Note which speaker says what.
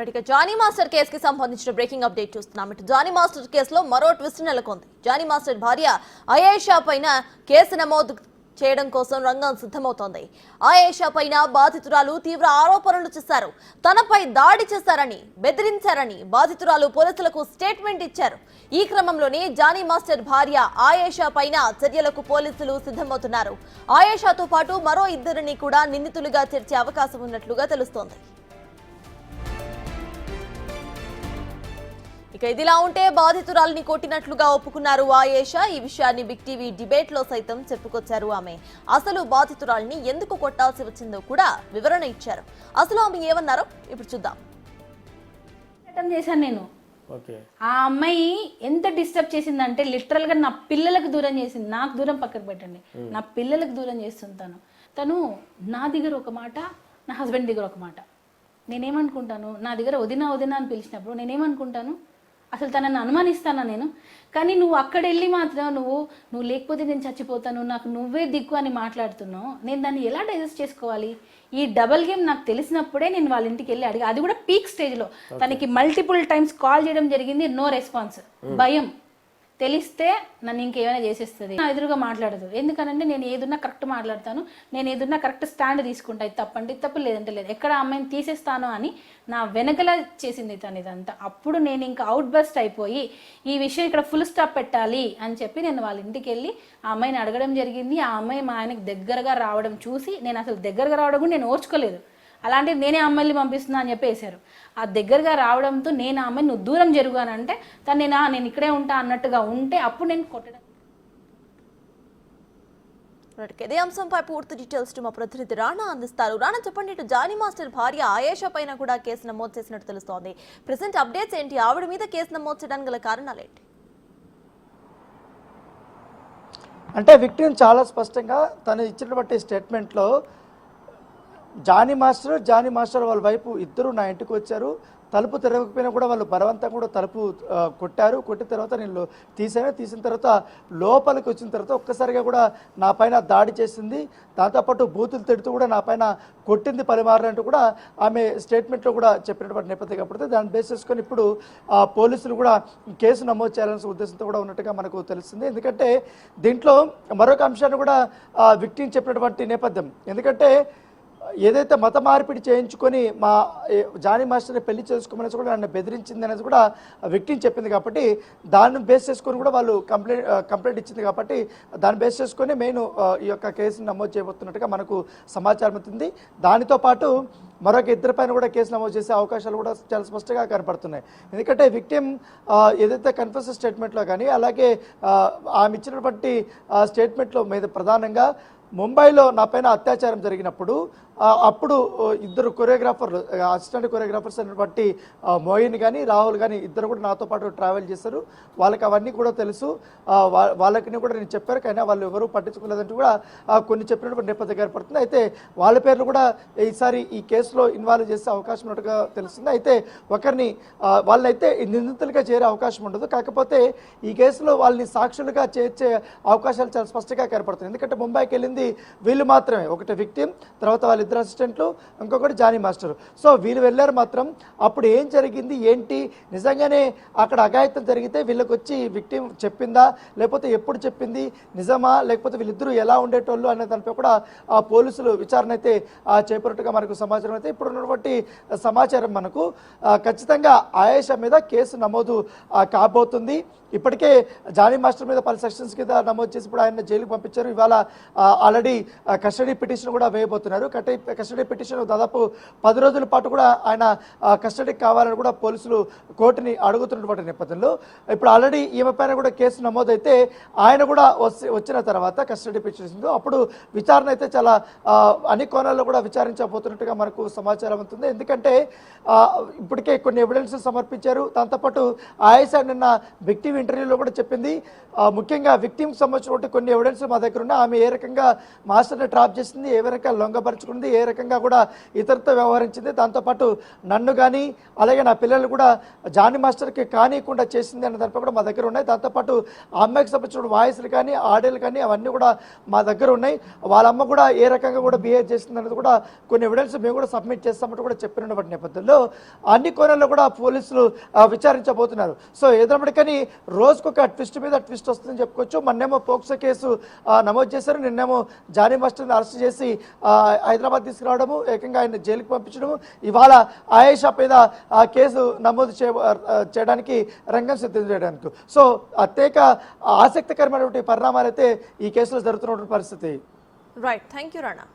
Speaker 1: ఇక Johnny master కేసుకి సంబంధించిన బ్రేకింగ్ అప్డేట్ చూస్తున్నాం. ఇటు జానీ మాస్టర్ కేసులో మరో ట్విస్ట్ నెలకొంది. జానీ మాస్టర్ భార్య అయేషా పైన కేసు నమోదు చేయడం కోసం రంగం సిద్ధమవుతోంది. అయేషా పైన బాధితురాలు తీవ్ర ఆరోపణలు చేశారు. తనపై దాడి చేశారని, బెదిరించారని బాధితురాలు పోలీసులకు స్టేట్మెంట్ ఇచ్చారు. ఈ క్రమంలోనే జానీ మాస్టర్ భార్య అయేషా పైన చర్యలకు పోలీసులు సిద్ధమవుతున్నారు. అయేషాతో పాటు మరో ఇద్దరిని కూడా నిందితులుగా చేర్చే అవకాశం ఉన్నట్లుగా తెలుస్తోంది. ఇక ఇదిలా ఉంటే బాధితురాలిని కొట్టినట్లుగా ఒప్పుకున్నారు అయేషా. ఈ విషయాన్ని బిగ్ టీవీ డిబేట్ లో సైతం చెప్పుకొచ్చారు. ఆమె అసలు బాధితురాలిని ఎందుకు కొట్టాల్సి వచ్చిందో కూడా వివరణ ఇచ్చారు. అసలు ఆమె ఏమన్నారో ఇప్పుడు చూద్దాం.
Speaker 2: చేశాను నేను. ఆ అమ్మాయి ఎంత డిస్టర్బ్ చేసిందంటే లిటరల్ గా నా పిల్లలకు దూరం చేసింది. నాకు దూరం పక్కకు పెట్టండి, నా పిల్లలకు దూరం చేస్తుంటాను. తను నా దగ్గర ఒక మాట, నా హస్బెండ్ దగ్గర ఒక మాట. నేనేమనుకుంటాను, నా దగ్గర వదినా వదినా అని పిలిచినప్పుడు నేనేమనుకుంటాను, అసలు తనని అనుమానిస్తానా నేను? కానీ నువ్వు అక్కడ వెళ్ళి మాత్రం నువ్వు లేకపోతే నేను చచ్చిపోతాను, నాకు నువ్వే దిక్కు అని మాట్లాడుతున్నావు. నేను దాన్ని ఎలా డైజెస్ట్ చేసుకోవాలి? ఈ డబల్ గేమ్ నాకు తెలిసినప్పుడే నేను వాళ్ళ ఇంటికి వెళ్ళి అడిగా. అది కూడా పీక్ స్టేజ్లో. తనకి మల్టిపుల్ టైమ్స్ కాల్ చేయడం జరిగింది, నో రెస్పాన్స్. భయం. తెలిస్తే నన్ను ఇంకేమైనా చేసేస్తుంది. నా ఎదురుగా మాట్లాడదు. ఎందుకనంటే నేను ఏదున్నా కరెక్ట్ మాట్లాడతాను, నేను ఏదున్నా కరెక్ట్ స్టాండ్ తీసుకుంటా. ఇది తప్పంటే తప్పు, లేదంటే లేదు. ఎక్కడ అమ్మాయిని తీసేస్తాను అని నా వెనకలా చేసింది తను ఇదంతా. అప్పుడు నేను ఇంకా అవుట్ బస్ట్ అయిపోయి ఈ విషయం ఇక్కడ ఫుల్ స్టాప్ పెట్టాలి అని చెప్పి నేను వాళ్ళ ఇంటికి వెళ్ళి ఆ అమ్మాయిని అడగడం జరిగింది. ఆ అమ్మాయి మా ఆయనకి దగ్గరగా రావడం చూసి నేను అసలు దగ్గరగా రావడం కూడా నేను ఓర్చుకోలేదు. అలాంటిది నేనే అమ్మాయిని పంపిస్తున్నా అని చెప్పి వేశారు. ఆ దగ్గరగా రావడంతో నేను ఆ అమ్మాయిని నువ్వు దూరం జరుగుగానంటే తను నేను ఇక్కడే ఉంటా అన్నట్టుగా ఉంటే అప్పుడు నేను కొట్టడం.
Speaker 1: ఇదే అంశంపై పూర్తి డీటెయిల్స్ మా ప్రతినిధి రాణా అందిస్తారు. రాణా, చెప్పండి. ఇటు జానీ మాస్టర్ భార్య అయేషా పైన కూడా కేసు నమోదు చేసినట్టు తెలుస్తోంది. ప్రెసెంట్ అప్డేట్స్ ఏంటి? ఆవిడ మీద కేసు నమోదు చేయడానికి గల కారణాలు ఏంటి?
Speaker 3: అంటే విక్టిమ్ చాలా స్పష్టంగా తను ఇచ్చినటువంటి స్టేట్మెంట్లో జానీ మాస్టర్ వాళ్ళ వైపు ఇద్దరు నా ఇంటికి వచ్చారు. తలుపు తెరవకపోయినా కూడా వాళ్ళు బలవంతంగా కూడా తలుపు కొట్టారు. కొట్టిన తర్వాత నేను తీసిన తర్వాత లోపలికి వచ్చిన తర్వాత ఒక్కసారిగా కూడా నా పైన దాడి చేసింది. దాంతోపాటు బూతులు తిడుతూ కూడా నా పైన కొట్టింది పలుమార్లు కూడా ఆమె స్టేట్మెంట్లో కూడా చెప్పినటువంటి నేపథ్యం. కాబట్టి దాన్ని బేస్ చేసుకొని ఇప్పుడు పోలీసులు కూడా కేసు నమోదు చేయాలనే ఉద్దేశంతో కూడా ఉన్నట్టుగా మనకు తెలుస్తుంది. ఎందుకంటే దీంట్లో మరొక అంశాన్ని కూడా విక్టిమ్ చెప్పినటువంటి నేపథ్యం. ఎందుకంటే ఏదైతే మత మార్పిడి చేయించుకొని మా జానీ మాస్టర్ని పెళ్లి చేసుకోమనేసి కూడా నన్ను బెదిరించింది అనేది కూడా విక్టిమ్ చెప్పింది. కాబట్టి దాన్ని బేస్ చేసుకొని కూడా వాళ్ళు కంప్లైంట్ ఇచ్చింది. కాబట్టి దాన్ని బేస్ చేసుకొని మెయిన్ ఈ యొక్క కేసును నమోదు చేయబోతున్నట్టుగా మనకు సమాచారం అవుతుంది. దానితో పాటు మరొక ఇద్దరి పైన కూడా కేసు నమోదు చేసే అవకాశాలు కూడా చాలా స్పష్టంగా కనపడుతున్నాయి. ఎందుకంటే విక్టిమ్ ఏదైతే కన్ఫెషన్ స్టేట్మెంట్లో కానీ అలాగే ఆమె ఇచ్చినటువంటి స్టేట్మెంట్లో మీద ప్రధానంగా ముంబైలో నా పైన అత్యాచారం జరిగినప్పుడు అప్పుడు ఇద్దరు అసిస్టెంట్ కొరియోగ్రాఫర్స్ అయినటువంటి మోయిన్ కానీ రాహుల్ కానీ ఇద్దరు కూడా నాతో పాటు ట్రావెల్ చేశారు. వాళ్ళకి అవన్నీ కూడా తెలుసు. వాళ్ళకి కూడా నేను చెప్పారు, కానీ వాళ్ళు ఎవరూ పట్టించుకోలేదంటూ కూడా కొన్ని చెప్పినటువంటి నేపథ్యం ఏర్పడుతుంది. అయితే వాళ్ళ పేర్లు కూడా ఈసారి ఈ కేసులో ఇన్వాల్వ్ చేసే అవకాశం ఉన్నట్టుగా తెలుస్తుంది. అయితే ఒకరిని వాళ్ళైతే నిందితులుగా చేరే అవకాశం ఉండదు. కాకపోతే ఈ కేసులో వాళ్ళని సాక్షులుగా చేర్చే అవకాశాలు చాలా స్పష్టంగా కనపడుతుంది. ఎందుకంటే ముంబైకి వెళ్ళింది వీళ్ళు మాత్రమే, ఒకటి విక్టిమ్, తర్వాత వాళ్ళ ఇద్దరు అసిస్టెంట్లు, ఇంకొకటి జానీ మాస్టర్. సో వీళ్ళు వెళ్ళారు. మాత్రం అప్పుడు ఏం జరిగింది ఏంటి, నిజంగానే అక్కడ అఘాయిత్యం జరిగితే వీళ్ళకి వచ్చి విక్టిమ్ చెప్పిందా, లేకపోతే ఎప్పుడు చెప్పింది, నిజమా, లేకపోతే వీళ్ళిద్దరూ ఎలా ఉండేటోళ్ళు అనే దానిపై కూడా పోలీసులు విచారణ అయితే చేపట్టినట్టుగా మనకు సమాచారం. అయితే ఇప్పుడు ఉన్నటువంటి సమాచారం మనకు ఖచ్చితంగా అయేషా మీద కేసు నమోదు కాబోతుంది. ఇప్పటికే జానీ మాస్టర్ మీద పలు సెక్షన్స్ కింద నమోదు చేసి ఇప్పుడు ఆయన జైలుకు పంపించారు. ఇవాళ ఆల్రెడీ కస్టడీ పిటిషన్ కూడా వేయబోతున్నారు. కస్టడీ పిటిషన్ దాదాపు 10 రోజుల పాటు కూడా ఆయన కస్టడీకి కావాలని కూడా పోలీసులు కోర్టుని అడుగుతున్నటువంటి నేపథ్యంలో ఇప్పుడు ఆల్రెడీ ఈమె పైన కూడా కేసు నమోదైతే ఆయన కూడా వచ్చిన తర్వాత కస్టడీ పిటిషన్ అప్పుడు విచారణ అయితే చాలా అన్ని కోణాల్లో కూడా విచారించబోతున్నట్టుగా మనకు సమాచారం అవుతుంది. ఎందుకంటే ఇప్పటికే కొన్ని ఎవిడెన్స్ సమర్పించారు. దాంతోపాటు అయేషా నిన్న విక్టిమ్ ఇంటర్వ్యూలో కూడా చెప్పింది, ముఖ్యంగా విక్టిమ్కి సంబంధించినటువంటి కొన్ని ఎవిడెన్స్ మా దగ్గర ఉన్నాయి. ఆమె ఏ రకంగా మాస్టర్ని ట్రాప్ చేసింది, ఏ రకంగా లొంగపరుచుకుంది, ఉంది, ఏ రకంగా కూడా ఇతరులతో వ్యవహరించింది, దాంతోపాటు నన్ను కానీ అలాగే నా పిల్లలు కూడా జానీ మాస్టర్కి కానియకుండా చేసింది అనే దానిపై కూడా మా దగ్గర ఉన్నాయి. దాంతోపాటు ఆ అమ్మాయికి సంబంధించిన వాయిస్లు కానీ ఆడియోలు కానీ అవన్నీ కూడా మా దగ్గర ఉన్నాయి. వాళ్ళ అమ్మ కూడా ఏ రకంగా కూడా బిహేవ్ చేసింది అనేది కూడా కొన్ని ఎవిడెన్స్ మేము కూడా సబ్మిట్ చేస్తామంటూ కూడా చెప్పినటువంటి నేపథ్యంలో అన్ని కోణాల్లో కూడా పోలీసులు విచారించబోతున్నారు. సో ఏదైనప్పటికీ రోజుకొక ట్విస్ట్ మీద ట్విస్ట్ వస్తుందని చెప్పుకోవచ్చు. మొన్నేమో పోక్సో కేసు నమోదు చేశారు, నిన్నేమో జానీ మాస్టర్ని అరెస్ట్ చేసి హైదరాబాద్ తీసుకురావడము, ఏకంగా ఆయన జైలుకి పంపించడము, ఇవాళ ఆయేషా మీద కేసు నమోదు చేయడానికి రంగం సిద్ధం చేయడానికి. సో అత్యేక ఆసక్తికరమైనటువంటి పరిణామాలు అయితే ఈ కేసులో జరుగుతున్నటువంటి పరిస్థితి.
Speaker 1: Right, thank you Rana.